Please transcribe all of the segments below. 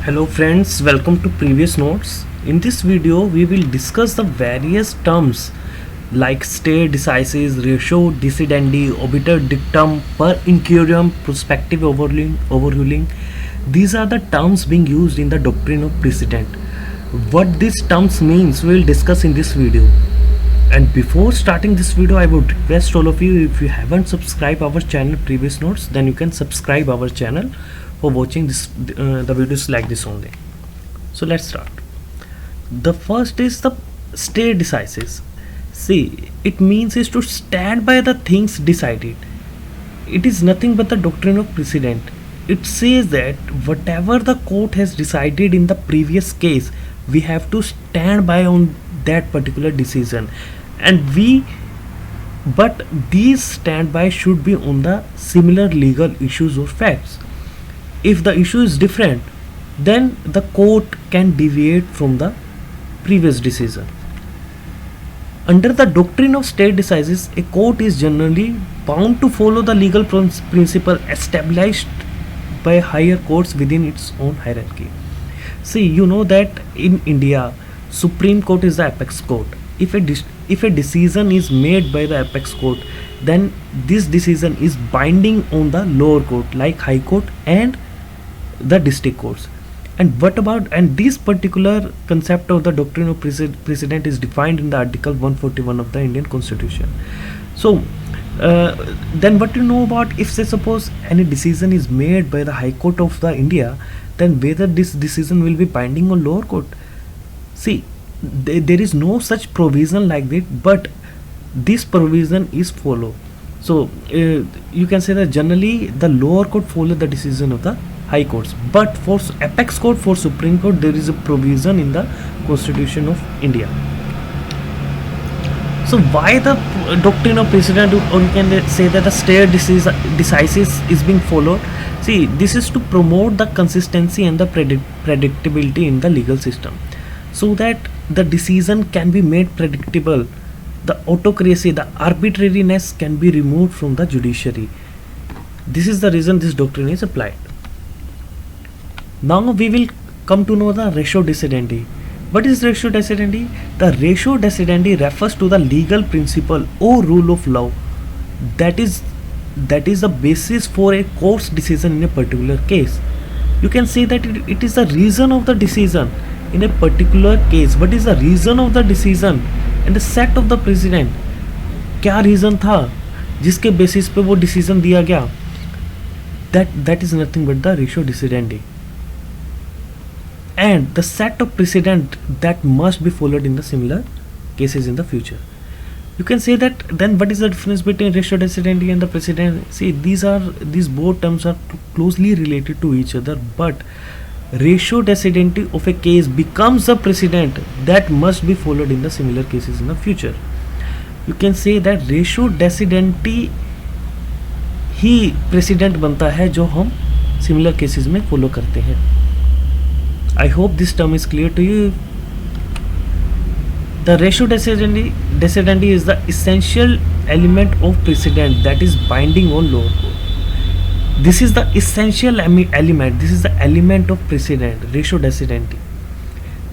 Hello friends, welcome to previous notes. In this video, we will discuss the various terms like stare decisis, ratio decidendi, obiter dictum, per incurium, prospective overruling. These are the terms being used in the doctrine of precedent. What these terms means, we will discuss in this video. And before starting this video, I would request all of you, if you haven't subscribed our channel previous notes, then you can subscribe our channel for watching the videos like this only. So let's start. The first is the stare decisis. See, it means is to stand by the things decided. It is nothing but the doctrine of precedent. It says that whatever the court has decided in the previous case, we have to stand by on that particular decision, and but these standby should be on the similar legal issues or facts. If the issue is different, then the court can deviate from the previous decision. Under the doctrine of stare decisis, a court is generally bound to follow the legal principle established by higher courts within its own hierarchy. See, you know that in India, Supreme Court is the apex court. If a decision is made by the apex court, then this decision is binding on the lower court like High Court and the district courts. And what about, and this particular concept of the doctrine of precedent is defined in the Article 141 of the Indian Constitution. So then what you know about, if say suppose any decision is made by the High Court of the India, then whether this decision will be binding on lower court. See, there is no such provision like that, but this provision is followed. So you can say that generally the lower court follow the decision of the high courts, but for apex court, for Supreme Court, there is a provision in the Constitution of India. So why the doctrine of precedent, or you can say that the stare decisis is being followed? See, this is to promote the consistency and the predictability in the legal system, so that the decision can be made predictable. The autocracy, the arbitrariness can be removed from the judiciary. This is the reason this doctrine is applied. Now we will come to know the ratio decidendi. What is ratio decidendi? The ratio decidendi refers to the legal principle or rule of law that is the basis for a court's decision in a particular case. You can say that it is the reason of the decision in a particular case. What is the reason of the decision and the set of the precedent? क्या reason था जिसके basis पे वो decision दिया गया? That is nothing but the ratio decidendi, and the set of precedent that must be followed in the similar cases in the future. You can say that then what is the difference between ratio decidendi and the precedent? See, these both terms are closely related to each other, but ratio decidendi of a case becomes a precedent that must be followed in the similar cases in the future. You can say that ratio decidendi he precedent बनता है जो हम similar cases में follow करते हैं. I hope this term is clear to you. The ratio decidendi is the essential element of precedent that is binding on lower court. This is the essential element. This is the element of precedent, ratio decidendi,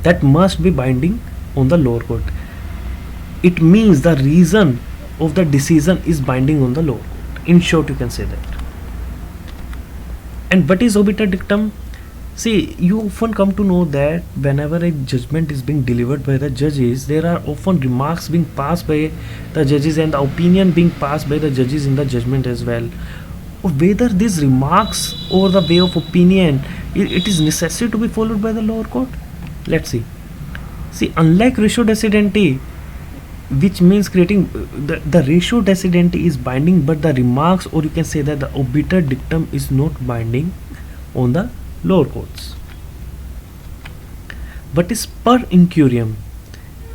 that must be binding on the lower court. It means the reason of the decision is binding on the lower court. In short, you can say that. And what is obiter dictum? See, you often come to know that whenever a judgment is being delivered by the judges, there are often remarks being passed by the judges and the opinion being passed by the judges in the judgment as well. Whether these remarks or the way of opinion, it is necessary to be followed by the lower court. Let's see. See, unlike ratio decidendi, which means creating the ratio decidendi is binding, but the remarks, or you can say that the obiter dictum, is not binding on the lower courts. But is per incurium.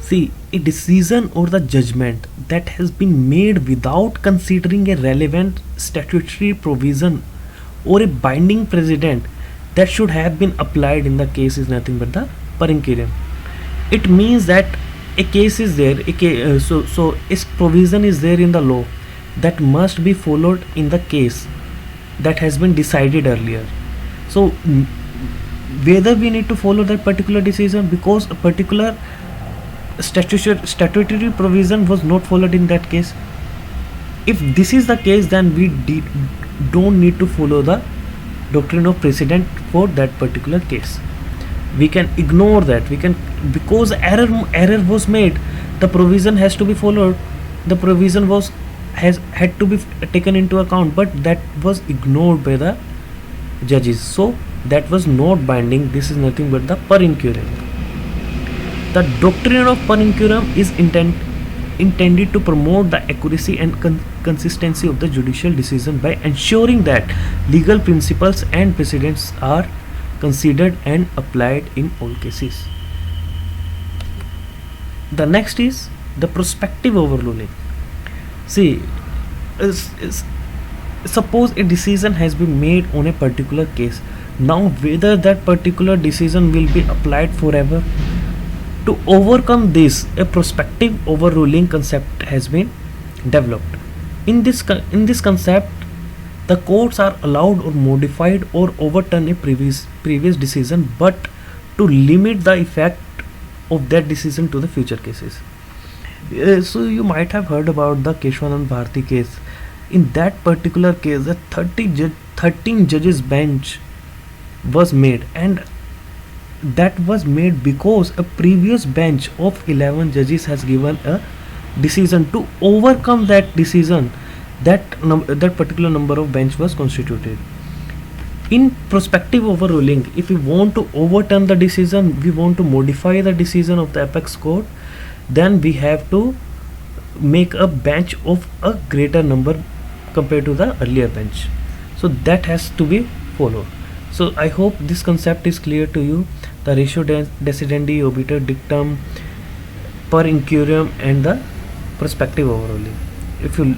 See, a decision or the judgment that has been made without considering a relevant statutory provision or a binding precedent that should have been applied in the case is nothing but the per incurium. It means that a case is there, so its provision is there in the law that must be followed in the case that has been decided earlier. So whether we need to follow that particular decision because a particular statutory provision was not followed in that case. If this is the case, then we don't need to follow the doctrine of precedent for that particular case. We can ignore that. We can, because error was made, the provision has to be followed. The provision has had to be taken into account, but that was ignored by the judges, so that was not binding. This is nothing but the per incuriam. The doctrine of per incuriam is intended to promote the accuracy and consistency of the judicial decision by ensuring that legal principles and precedents are considered and applied in all cases. The next is the prospective overruling. See, suppose a decision has been made on a particular case. Now whether that particular decision will be applied forever, to overcome this, a prospective overruling concept has been developed. In this concept, the courts are allowed or modified or overturn a previous decision, but to limit the effect of that decision to the future cases. So you might have heard about the Keshwanand Bharti case. In that particular case, a 13 judges bench was made, and that was made because a previous bench of 11 judges has given a decision. To overcome that decision, that particular number of bench was constituted. In prospective overruling, if we want to overturn the decision, we want to modify the decision of the apex court, then we have to make a bench of a greater number compared to the earlier bench. So that has to be followed. So I hope this concept is clear to you. The ratio decidendi, obiter dictum, per incuriam, and the prospective overruling. If you